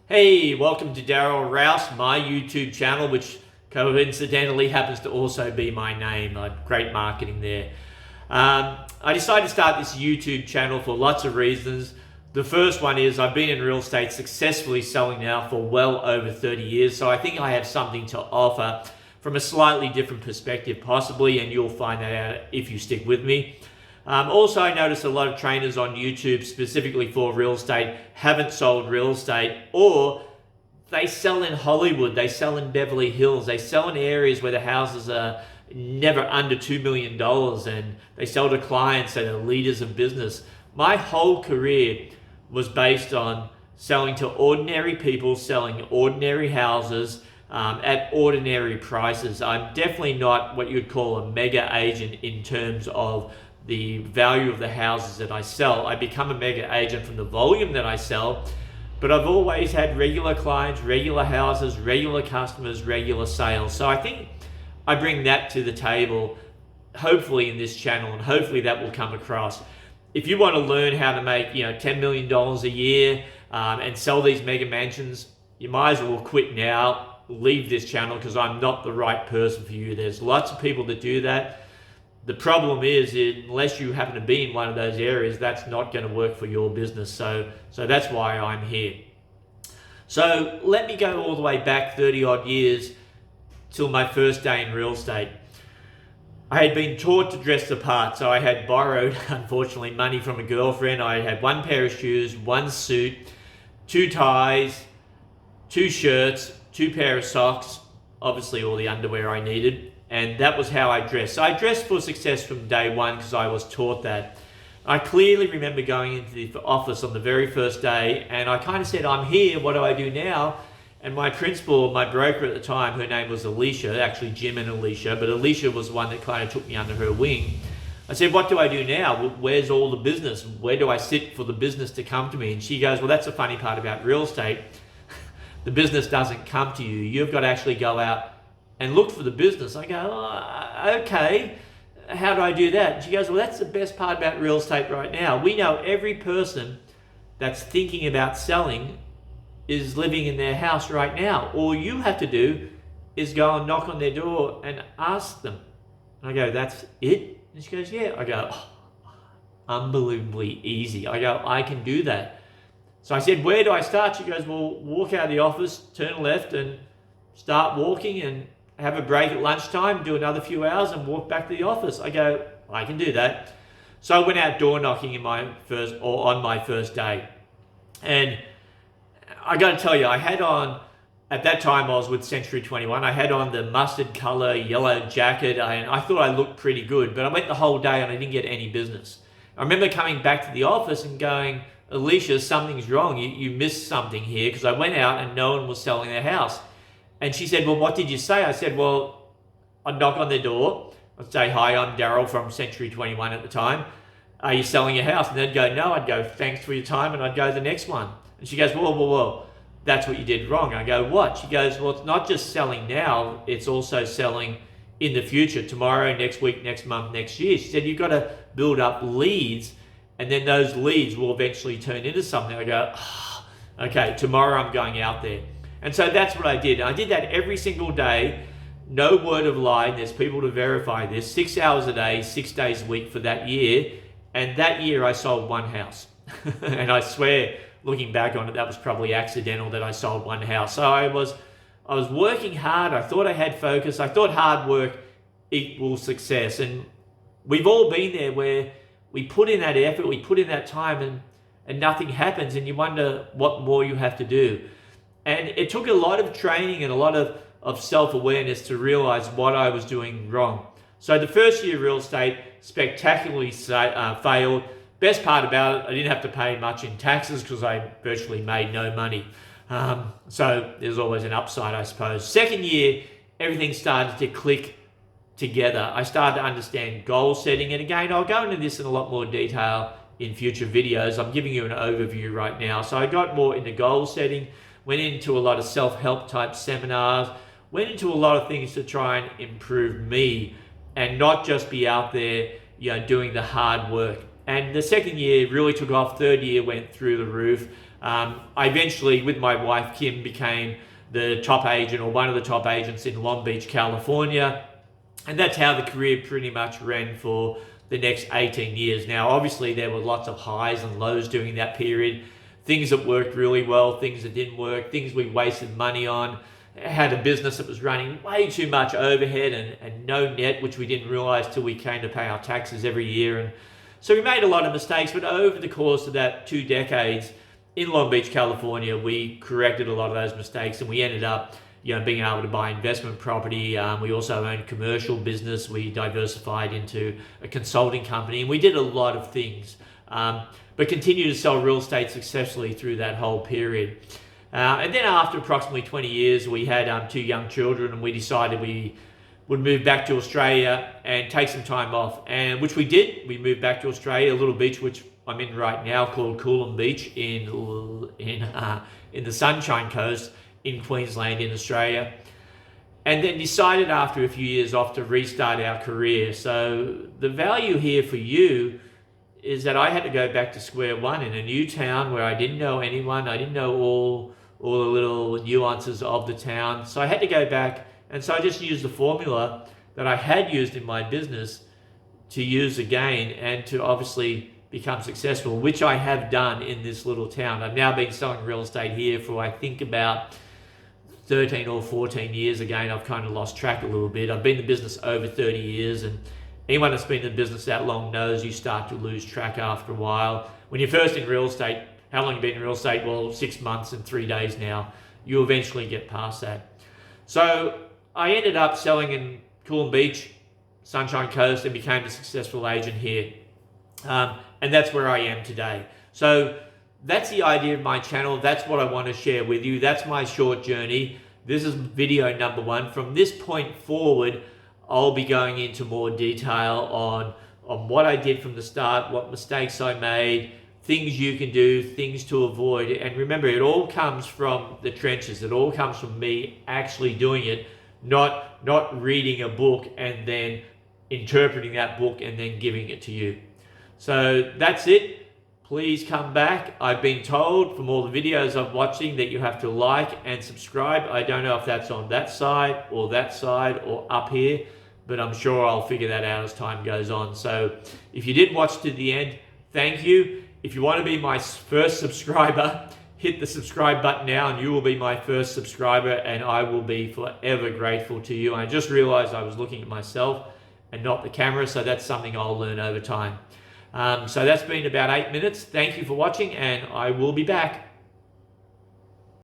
Hey, welcome to Daryl Rouse, my YouTube channel, which coincidentally happens to also be my name. Great marketing there. I decided to start this YouTube channel for lots of reasons. The first one is I've been in real estate successfully selling now for well over 30 years, so I think I have something to offer from a slightly different perspective possibly, and you'll find that out if you stick with me. Also, I noticed a lot of trainers on YouTube specifically for real estate haven't sold real estate, or they sell in Hollywood, they sell in Beverly Hills, they sell in areas where the houses are never under $2 million, and they sell to clients that are leaders of business. My whole career was based on selling to ordinary people, selling ordinary houses at ordinary prices. I'm definitely not what you'd call a mega agent in terms of the value of the houses that I sell. I become a mega agent from the volume that I sell, but I've always had regular clients, regular houses, regular customers, regular sales. So I think I bring that to the table, hopefully in this channel, and hopefully that will come across. If you want to learn how to make $10 million a year and sell these mega mansions, you might as well quit now, leave this channel, because I'm not the right person for you. There's lots of people that do that. The problem is, unless you happen to be in one of those areas, that's not going to work for your business. So that's why I'm here. So let me go all the way back 30 odd years till my first day in real estate. I had been taught to dress the part. So I had borrowed, unfortunately, money from a girlfriend. I had one pair of shoes, one suit, two ties, two shirts, two pair of socks, obviously all the underwear I needed. And that was how I dressed. So I dressed for success from day one because I was taught that. I clearly remember going into the office on the very first day, and I kind of said, I'm here, what do I do now? And my principal, my broker at the time, her name was Alicia, actually Jim and Alicia, but Alicia was the one that kind of took me under her wing. I said, what do I do now? Where's all the business? Where do I sit for the business to come to me? And she goes, well, that's the funny part about real estate. The business doesn't come to you. You've got to actually go out and look for the business. I go, oh, okay, how do I do that? And she goes, well, that's the best part about real estate right now. We know every person that's thinking about selling is living in their house right now. All you have to do is go and knock on their door and ask them. And I go, that's it? And she goes, yeah. I go, oh, unbelievably easy. I go, I can do that. So I said, where do I start? She goes, well, walk out of the office, turn left, and start walking, and have a break at lunchtime, do another few hours, and walk back to the office. I go, I can do that. So I went out door knocking on my first day. And I got to tell you, I had on, at that time I was with Century 21, I had on the mustard color yellow jacket, and I thought I looked pretty good, but I went the whole day and I didn't get any business. I remember coming back to the office and going, Alicia, something's wrong. You missed something here, because I went out and no one was selling their house. And she said, well, what did you say? I said, well, I'd knock on their door. I'd say, hi, I'm Daryl from Century 21 at the time. Are you selling your house? And they'd go, no. I'd go, thanks for your time. And I'd go the next one. And she goes, whoa. That's what you did wrong. I go, what? She goes, well, it's not just selling now. It's also selling in the future, tomorrow, next week, next month, next year. She said, you've got to build up leads, and then those leads will eventually turn into something. I go, oh, okay, tomorrow I'm going out there. And so that's what I did. I did that every single day. No word of lie. There's people to verify this. 6 hours a day, 6 days a week for that year. And that year I sold one house. And I swear, looking back on it, that was probably accidental that I sold one house. So I was working hard. I thought I had focus. I thought hard work equals success. And we've all been there where we put in that effort, we put in that time, and nothing happens. And you wonder what more you have to do. And it took a lot of training and a lot of self-awareness to realize what I was doing wrong. So the first year of real estate spectacularly failed. Best part about it, I didn't have to pay much in taxes because I virtually made no money. So there's always an upside, I suppose. Second year, everything started to click together. I started to understand goal setting. And again, I'll go into this in a lot more detail in future videos. I'm giving you an overview right now. So I got more into goal setting, went into a lot of self-help type seminars, went into a lot of things to try and improve me and not just be out there, doing the hard work. And the second year really took off. Third year went through the roof. I eventually, with my wife Kim, became the top agent, or one of the top agents, in Long Beach, California. And that's how the career pretty much ran for the next 18 years. Now, obviously, there were lots of highs and lows during that period. Things that worked really well, things that didn't work, things we wasted money on. Had a business that was running way too much overhead and no net, which we didn't realize till we came to pay our taxes every year. And so we made a lot of mistakes, but over the course of that 2 decades in Long Beach, California, we corrected a lot of those mistakes, and we ended up being able to buy investment property. We also owned commercial business. We diversified into a consulting company, and we did a lot of things, but continued to sell real estate successfully through that whole period. And then after approximately 20 years, we had 2 young children, and we decided we would move back to Australia and take some time off, and which we did. We moved back to Australia, a little beach which I'm in right now called Coolum Beach in the Sunshine Coast in Queensland in Australia, and then decided after a few years off to restart our career. So the value here for you is that I had to go back to square one in a new town where I didn't know anyone. I didn't know all the little nuances of the town. So I had to go back, and so I just used the formula that I had used in my business to use again, and to obviously become successful, which I have done in this little town. I've now been selling real estate here for, I think, about 13 or 14 years. Again, I've kind of lost track a little bit. I've been in the business over 30 years, and anyone that's been in the business that long knows you start to lose track after a while. When you're first in real estate, how long have you been in real estate? Well, 6 months and 3 days now. You eventually get past that. So I ended up selling in Coolum Beach, Sunshine Coast, and became a successful agent here. And that's where I am today. So that's the idea of my channel. That's what I want to share with you. That's my short journey. This is video number 1. From this point forward, I'll be going into more detail on what I did from the start, what mistakes I made, things you can do, things to avoid. And remember, it all comes from the trenches. It all comes from me actually doing it, not reading a book and then interpreting that book and then giving it to you. So that's it. Please come back. I've been told from all the videos I'm watching that you have to like and subscribe. I don't know if that's on that side or up here, but I'm sure I'll figure that out as time goes on. So if you did watch to the end, thank you. If you want to be my first subscriber, hit the subscribe button now and you will be my first subscriber, and I will be forever grateful to you. I just realized I was looking at myself and not the camera, so that's something I'll learn over time. So that's been about 8 minutes. Thank you for watching, and I will be back.